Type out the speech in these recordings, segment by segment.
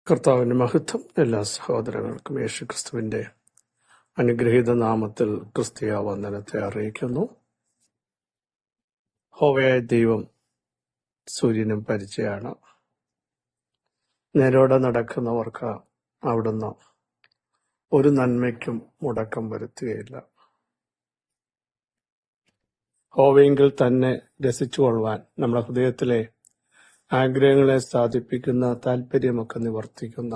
കർത്താവിന്റെ മഹത്വം എല്ലാ സഹോദരങ്ങൾക്കും യേശുക്രിസ്തുവിന്റെ അനുഗ്രഹീത നാമത്തിൽ ക്രിസ്തീയ വന്ദനത്തെ അറിയിക്കുന്നു. ഹോവയായ ദൈവം സൂര്യനും പരിചയമാണ്. നേരോടെ നടക്കുന്നവർക്ക് അവിടുന്ന് ഒരു നന്മയ്ക്കും മുടക്കം വരുത്തുകയില്ല. ഹോവയെങ്കിൽ തന്നെ രസിച്ചുകൊള്ളുവാൻ നമ്മുടെ ഹൃദയത്തിലെ ആഗ്രഹങ്ങളെ സാധിപ്പിക്കുന്ന, താല്പര്യമൊക്കെ നിവർത്തിക്കുന്ന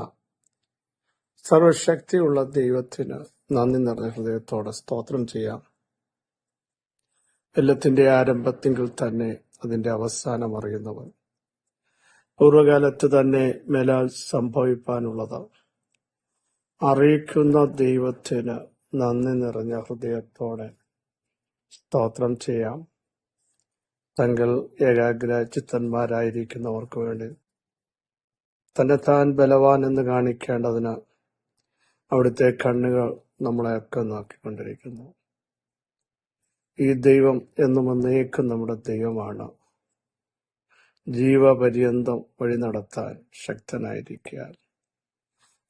സർവശക്തിയുള്ള ദൈവത്തിന് നന്ദി നിറഞ്ഞ ഹൃദയത്തോടെ സ്തോത്രം ചെയ്യാം. എല്ലാത്തിന്റെ ആരംഭത്തിങ്കിൽ തന്നെ അതിന്റെ അവസാനം അറിയുന്നവൻ, പൂർവകാലത്ത് തന്നെ മേലാൽ സംഭവിപ്പാനുള്ളത് അറിയിക്കുന്ന ദൈവത്തിന് നന്ദി നിറഞ്ഞ ഹൃദയത്തോടെ സ്തോത്രം ചെയ്യാം. തങ്ങൾ ഏകാഗ്ര ചിത്തന്മാരായിരിക്കുന്നവർക്ക് വേണ്ടി തന്നെത്താൻ ബലവാൻ എന്ന് കാണിക്കേണ്ടതിന് അവിടുത്തെ കണ്ണുകൾ നമ്മളെയൊക്കെ നോക്കിക്കൊണ്ടിരിക്കുന്നു. ഈ ദൈവം എന്നും എന്നേക്കും നമ്മുടെ ദൈവമാണ്. ജീവപര്യന്തം വഴി നടത്താൻ ശക്തനായിരിക്കാൻ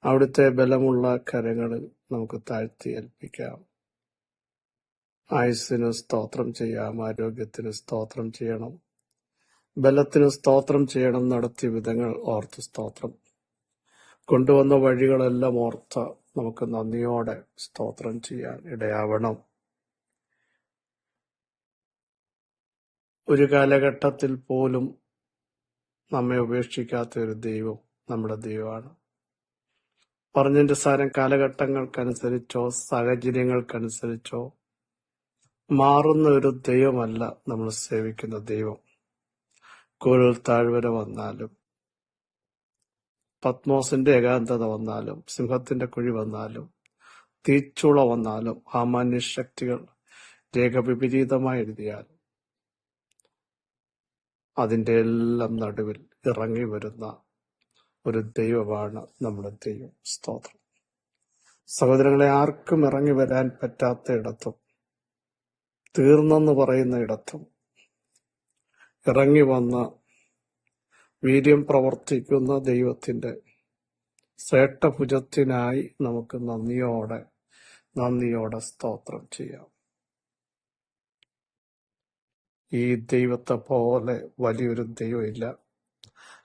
അവിടുത്തെ ബലമുള്ള കരങ്ങളിൽ നമുക്ക് താഴ്ത്തി ഏൽപ്പിക്കാം. ആയുസ്സിന് സ്തോത്രം ചെയ്യാം, ആരോഗ്യത്തിന് സ്തോത്രം ചെയ്യണം, ബലത്തിന് സ്തോത്രം ചെയ്യണം, നടത്തിയ വിധങ്ങൾ ഓർത്ത് സ്തോത്രം, കൊണ്ടുവന്ന വഴികളെല്ലാം ഓർത്ത് നമുക്ക് നന്ദിയോടെ സ്തോത്രം ചെയ്യാൻ ഇടയാവണം. ഒരു കാലഘട്ടത്തിൽ പോലും നമ്മെ ഉപേക്ഷിക്കാത്ത ഒരു ദൈവം നമ്മുടെ ദൈവമാണ്. പറഞ്ഞതിന്റെ സാരം കാലഘട്ടങ്ങൾക്കനുസരിച്ചോ സാഹചര്യങ്ങൾക്കനുസരിച്ചോ മാറുന്ന ഒരു ദൈവമല്ല നമ്മൾ സേവിക്കുന്ന ദൈവം. കൂരൽ താഴ്വര വന്നാലും, പത്മോസിന്റെ ഏകാന്തത വന്നാലും, സിംഹത്തിന്റെ കുഴി വന്നാലും, തീച്ചൂള വന്നാലും, സാമാന്യ ശക്തികൾ രേഖ വിപരീതമായി എഴുതിയാൽ അതിന്റെ എല്ലാം നടുവിൽ ഇറങ്ങി വരുന്ന ഒരു ദൈവമാണ് നമ്മുടെ ദൈവം. സ്തോത്രം. സഹോദരങ്ങളെ, ആർക്കും ഇറങ്ങി വരാൻ പറ്റാത്ത ഇടത്തും തീർന്നെന്ന് പറയുന്ന ഇടത്തും ഇറങ്ങി വന്ന വീര്യം പ്രവർത്തിക്കുന്ന ദൈവത്തിന്റെ ശ്രേഷ്ഠഭുജത്തിനായി നമുക്ക് നന്ദിയോടെ സ്തോത്രം ചെയ്യാം. ഈ ദൈവത്തെ പോലെ വലിയൊരു ദൈവമില്ല.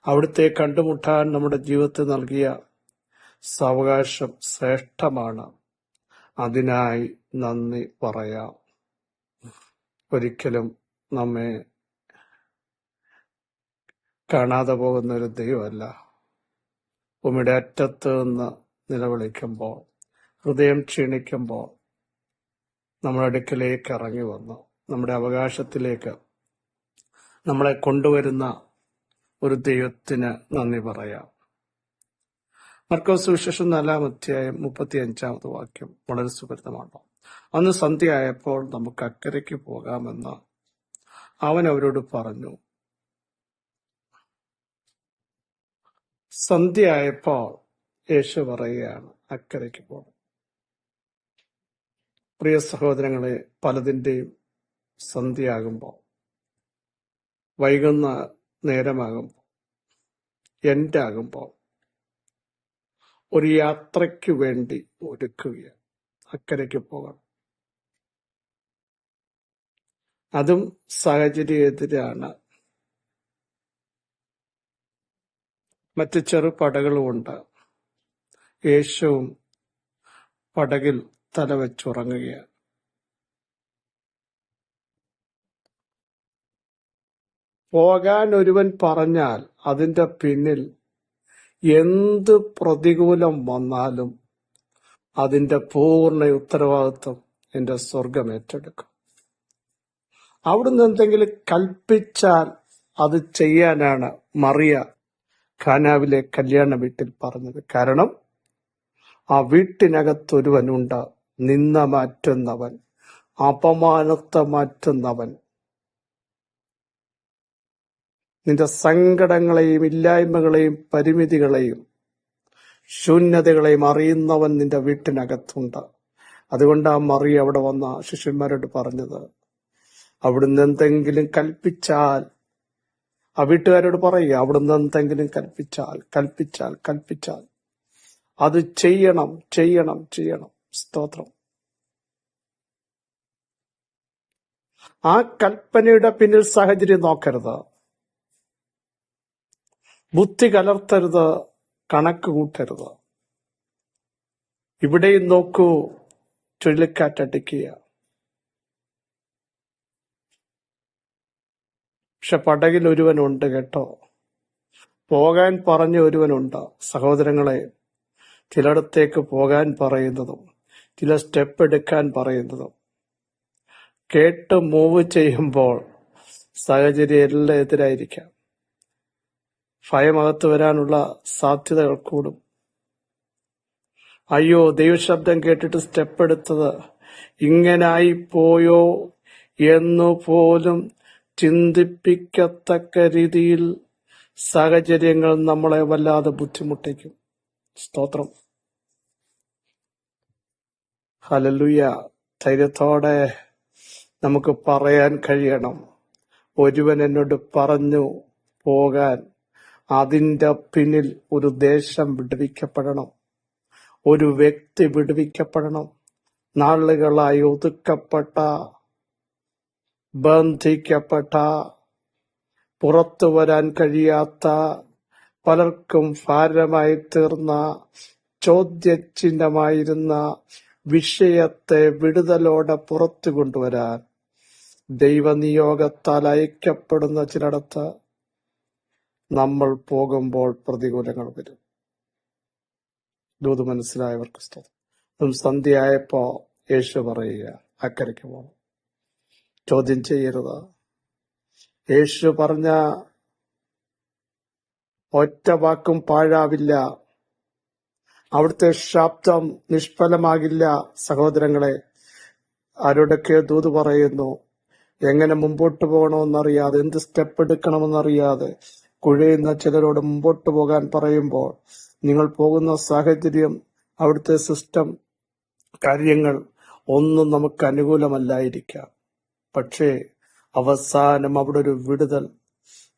അവിടുത്തെ കണ്ടുമുട്ടാൻ നമ്മുടെ ജീവിതത്തിൽ നൽകിയ സാവകാശം ശ്രേഷ്ഠമാണ്. അതിനായി നന്ദി പറയാം. ഒരിക്കലും നമ്മെ കാണാതെ പോകുന്ന ഒരു ദൈവമല്ല. ഭൂമിയുടെ അറ്റത്ത് നിന്ന് നിലവിളിക്കുമ്പോൾ, ഹൃദയം ക്ഷീണിക്കുമ്പോൾ നമ്മുടെ അടുക്കലേക്ക് ഇറങ്ങി വന്നു നമ്മുടെ അവകാശത്തിലേക്ക് നമ്മളെ കൊണ്ടുവരുന്ന ഒരു ദൈവത്തിന് നന്ദി പറയാം. മർക്കോസ് സുവിശേഷം 4-ാം അധ്യായം 35-ാമത്തെ വാക്യം വളരെ സുപരിതമാണ്. അന്ന് സന്ധ്യയായപ്പോൾ നമുക്ക് അക്കരയ്ക്ക് പോകാമെന്ന് അവൻ അവരോട് പറഞ്ഞു. സന്ധ്യയായപ്പോൾ യേശു പറയുകയാണ് അക്കരയ്ക്ക് പോകണം. പ്രിയ സഹോദരങ്ങളെ, പലതിൻ്റെയും സന്ധ്യയാകുമ്പോൾ, വൈകുന്ന നേരമാകുമ്പോൾ, എൻഡാകുമ്പോൾ ഒരു യാത്രയ്ക്ക് വേണ്ടി ഒരുക്കുകയാണ്. അക്കരയ്ക്ക് പോകണം. അതും സാഹചര്യത്തിലാണ്. മറ്റ് ചെറുപടകളുമുണ്ട്. യേശുവും പടകിൽ തലവെച്ചുറങ്ങുകയാണ്. പോകാൻ ഒരുവൻ പറഞ്ഞാൽ അതിന്റെ പിന്നിൽ എന്ത് പ്രതികൂലം വന്നാലും അതിന്റെ പൂർണ്ണ ഉത്തരവാദിത്വം എന്റെ സ്വർഗം ഏറ്റെടുക്കും. അവിടുന്ന് എന്തെങ്കിലും കൽപ്പിച്ചാൽ അത് ചെയ്യാനാണ് മറിയ കാനാവിലെ കല്യാണ വീട്ടിൽ പറഞ്ഞത്. കാരണം ആ വീട്ടിനകത്തൊരുവനുണ്ട്, നിന്ന മാറ്റുന്നവൻ, അപമാനത്തെ മാറ്റുന്നവൻ. നിന്റെ സങ്കടങ്ങളെയും ഇല്ലായ്മകളെയും പരിമിതികളെയും ശൂന്യതകളെയും അറിയുന്നവൻ നിന്റെ വീട്ടിനകത്തുണ്ട്. അതുകൊണ്ട് ആ മറിയ അവിടെ വന്ന ശിഷ്യന്മാരോട് പറഞ്ഞത്, അവിടുന്ന് എന്തെങ്കിലും കൽപ്പിച്ചാൽ ആ വീട്ടുകാരോട് പറയുക, അവിടുന്ന് എന്തെങ്കിലും കൽപ്പിച്ചാൽ അത് ചെയ്യണം ചെയ്യണം ചെയ്യണം. സ്തോത്രം. ആ കൽപ്പനയുടെ പിന്നിൽ സാഹചര്യം നോക്കരുത്, ബുദ്ധി കലർത്തരുത്, കണക്ക് കൂട്ടരുത്. ഇവിടെയും നോക്കൂ, ചുഴലിക്കാറ്റടിക്കുക. പക്ഷെ പടകിൽ ഒരുവനുണ്ട് കേട്ടോ, പോകാൻ പറഞ്ഞ ഒരുവനുണ്ട്. സഹോദരങ്ങളെ, ചിലയിടത്തേക്ക് പോകാൻ പറയുന്നതും ചില സ്റ്റെപ്പ് എടുക്കാൻ പറയുന്നതും കേട്ട് മൂവ് ചെയ്യുമ്പോൾ സാഹചര്യം എല്ലാം എതിരായിരിക്കാം. ഭയമകത്ത് വരാനുള്ള സാധ്യതകൾ കൂടും. അയ്യോ, ദൈവശബ്ദം കേട്ടിട്ട് സ്റ്റെപ്പ് എടുത്തത് ഇങ്ങനായി പോയോ എന്നു പോലും ചിന്തിപ്പിക്കത്തക്ക രീതിയിൽ സാഹചര്യങ്ങൾ നമ്മളെ വല്ലാതെ ബുദ്ധിമുട്ടിക്കും. സ്തോത്രം. ഹല്ലേലൂയ. ധൈര്യത്തോടെ നമുക്ക് പറയാൻ കഴിയണം, ഒരുവൻ എന്നോട് പറഞ്ഞു പോകാൻ. അതിന്റെ പിന്നിൽ ഒരു ദേശം വിടുവിക്കപ്പെടണം, ഒരു വ്യക്തി വിടുവിക്കപ്പെടണം. നാളുകളായി ഒതുക്കപ്പെട്ട, ബന്ധിക്കപ്പെട്ട, പുറത്തു വരാൻ കഴിയാത്ത, പലർക്കും ഭാരമായി തീർന്ന, ചോദ്യചിഹ്നമായിരുന്ന വിഷയത്തെ വിടുതലോടെ പുറത്തു കൊണ്ടുവരാൻ ദൈവനിയോഗത്താൽ അയക്കപ്പെടുന്ന ചിലയിടത്ത് നമ്മൾ പോകുമ്പോൾ പ്രതികൂലങ്ങൾ വരും. ദൂത് മനസ്സിലായവർക്ക് സ്തോത്രം. സന്ധ്യയായപ്പോ യേശു പറയുക, അക്കരയ്ക്ക് പോകണം. ചോദ്യം ചെയ്യരുത്. യേശു പറഞ്ഞ ഒറ്റ വാക്കും പാഴാവില്ല. അവിടുത്തെ ശബ്ദം നിഷ്ഫലമാകില്ല. സഹോദരങ്ങളെ, ആരോടൊക്കെ ദൂത് പറയുന്നു, എങ്ങനെ മുമ്പോട്ട് പോകണമെന്നറിയാതെ, എന്ത് സ്റ്റെപ്പ് എടുക്കണമെന്നറിയാതെ കുഴയുന്ന ചിലരോട് മുമ്പോട്ട് പോകാൻ പറയുമ്പോൾ നിങ്ങൾ പോകുന്ന സാഹചര്യം, അവിടുത്തെ സിസ്റ്റം, കാര്യങ്ങൾ ഒന്നും നമുക്ക് അനുകൂലമല്ലായിരിക്കാം. പക്ഷേ അവസാനം അവിടെ ഒരു വിടുതൽ,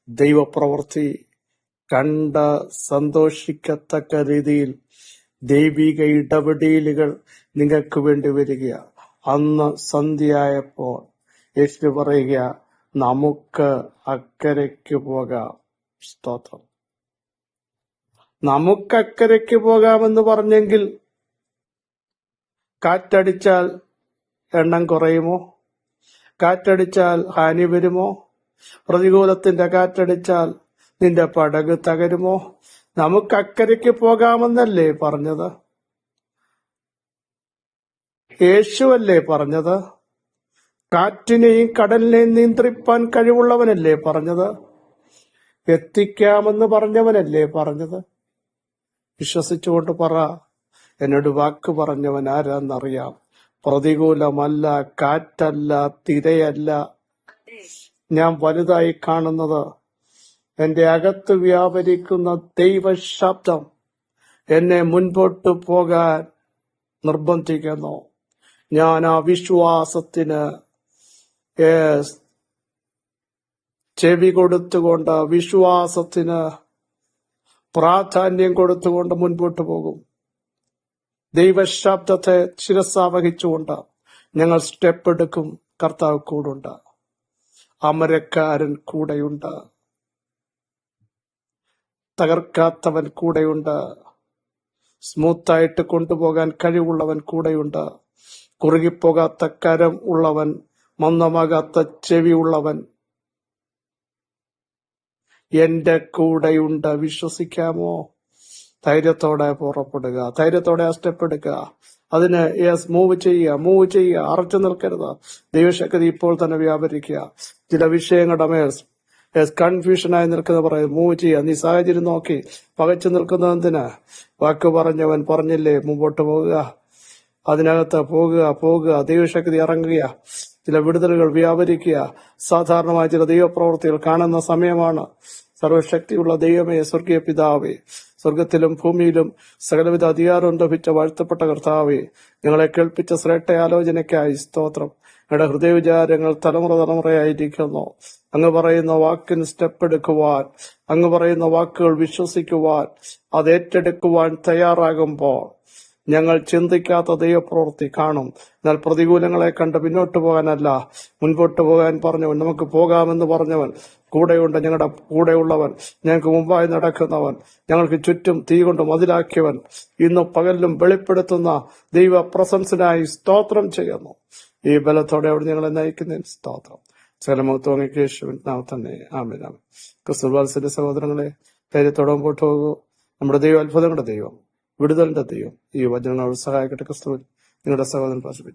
ദൈവപ്രവൃത്തി കണ്ട് സന്തോഷിക്കത്തക്ക രീതിയിൽ ദൈവിക ഇടപെടലുകൾ നിങ്ങൾക്ക് വേണ്ടി വരിക. അന്ന് സന്ധ്യയായപ്പോൾ യേശു പറയുക, നമുക്ക് അക്കരയ്ക്ക് പോകാം. സ്തോത്രം. നമുക്കക്കരയ്ക്ക് പോകാമെന്ന് പറഞ്ഞെങ്കിൽ കാറ്റടിച്ചാൽ എണ്ണം കുറയുമോ? കാറ്റടിച്ചാൽ ഹാനി വരുമോ? പ്രതികൂലത്തിന്റെ കാറ്റടിച്ചാൽ നിന്റെ പടക് തകരുമോ? നമുക്കക്കരയ്ക്ക് പോകാമെന്നല്ലേ പറഞ്ഞത്? യേശുവല്ലേ പറഞ്ഞത്? കാറ്റിനെയും കടലിനെയും നിയന്ത്രിപ്പാൻ കഴിവുള്ളവനല്ലേ പറഞ്ഞത്? എത്തിക്കാമെന്ന് പറഞ്ഞവനല്ലേ പറഞ്ഞത്? വിശ്വസിച്ചുകൊണ്ട് പറ, എന്നോട് വാക്ക് പറഞ്ഞവൻ ആരാന്നറിയാം. പ്രതികൂലമല്ല, കാറ്റല്ല, തിരയല്ല ഞാൻ വലുതായി കാണുന്നത്. എന്റെ അകത്ത് വ്യാപരിക്കുന്ന ദൈവശബ്ദം എന്നെ മുൻപോട്ട് പോകാൻ നിർബന്ധിക്കുന്നു. ഞാൻ ആ വിശ്വാസത്തിന് ചെവി കൊടുത്തുകൊണ്ട്, വിശ്വാസത്തിന് പ്രാധാന്യം കൊടുത്തുകൊണ്ട് മുൻപോട്ട് പോകും. ദൈവശബ്ദത്തെ ശിരസാവഹിച്ചുകൊണ്ട് ഞങ്ങൾ സ്റ്റെപ്പ് എടുക്കും. കർത്താവ് കൂടുണ്ട്, അമരക്കാരൻ കൂടെയുണ്ട്, തകർക്കാത്തവൻ കൂടെയുണ്ട്, സ്മൂത്തായിട്ട് കൊണ്ടുപോകാൻ കഴിവുള്ളവൻ കൂടെയുണ്ട്, കുറുകിപ്പോകാത്ത കരം ഉള്ളവൻ, മന്ദമാകാത്ത ചെവി ഉള്ളവൻ എന്റെ കൂടെയുണ്ട്. വിശ്വസിക്കാമോ? ധൈര്യത്തോടെ പുറപ്പെടുക, ധൈര്യത്തോടെ ആ സ്റ്റെപ്പ് എടുക്കുക. അതിന് മൂവ് ചെയ്യുക, അറച്ചു നിൽക്കരുത്. ദൈവശക്തി ഇപ്പോൾ തന്നെ വ്യാപരിക്കുക. ചില വിഷയങ്ങളുടെ മേൽ കൺഫ്യൂഷനായി നിൽക്കുന്ന പറയും, മൂവ് ചെയ്യുക. നീ സാഹചര്യം നോക്കി പകച്ചു നിൽക്കുന്നതിന് വാക്ക് പറഞ്ഞവൻ പറഞ്ഞില്ലേ, മുമ്പോട്ട് പോകുക, അതിനകത്ത് പോകുക. ദൈവശക്തി ഇറങ്ങുക, ചില വിടുതലുകൾ വ്യാപരിക്കുക. സാധാരണമായ ചില ദൈവപ്രവൃത്തികൾ കാണുന്ന സമയമാണ്. സർവശക്തിയുള്ള ദൈവമേ, സ്വർഗീയ പിതാവേ, സ്വർഗത്തിലും ഭൂമിയിലും സകലവിധ അധികാരവും ലഭിച്ച വാഴ്ത്തപ്പെട്ട കർത്താവേ, ഞങ്ങളെ കേൾപ്പിച്ച ശ്രേഷ്ഠ ആലോചനയ്ക്കായി സ്തോത്രം. ഞങ്ങളുടെ ഹൃദയവിചാരങ്ങൾ തലമുറയായിരിക്കുന്നു. അങ്ങ് പറയുന്ന വാക്കിന് സ്റ്റെപ്പ് എടുക്കുവാൻ, അങ്ങ് പറയുന്ന വാക്കുകൾ വിശ്വസിക്കുവാൻ, അത് ഏറ്റെടുക്കുവാൻ തയ്യാറാകുമ്പോൾ ഞങ്ങൾ ചിന്തിക്കാത്ത ദൈവപ്രവൃത്തി കാണും. എന്നാൽ പ്രതികൂലങ്ങളെ കണ്ട് പിന്നോട്ട് പോകാനല്ല, മുൻപോട്ട് പോകാൻ പറഞ്ഞവൻ, നമുക്ക് പോകാമെന്ന് പറഞ്ഞവൻ കൂടെയുണ്ട്. ഞങ്ങളുടെ കൂടെയുള്ളവൻ, ഞങ്ങൾക്ക് മുമ്പായി നടക്കുന്നവൻ, ഞങ്ങൾക്ക് ചുറ്റും തീ കൊണ്ട് മതിലാക്കിയവൻ, ഇന്ന് പകലിലും വെളിപ്പെടുത്തുന്ന ദൈവ പ്രശംസനായി സ്തോത്രം ചെയ്യുന്നു. ഈ ബലത്തോടെ അവിടെ ഞങ്ങളെ നയിക്കുന്നതിന് സ്തോത്രം. സകലമഹത്വം യേശുവിൻ നാമത്തിൽ തന്നെ. ആമേൻ. ആമേൻ. ക്രിസ്തുവാത്സല്യ സഹോദരങ്ങളെ, ധൈര്യത്തോടെ മുമ്പോട്ട് പോകൂ. നമ്മുടെ ദൈവം അത്ഭുതങ്ങളുടെ ദൈവം, വിടുതലിന്റെ ദൈവം. ഈ വചനങ്ങൾ സഹായിക്കട്ടെ. ക്രിസ്തുവിൽ നിങ്ങളുടെ സഹോദരൻ പാസ്റ്റർ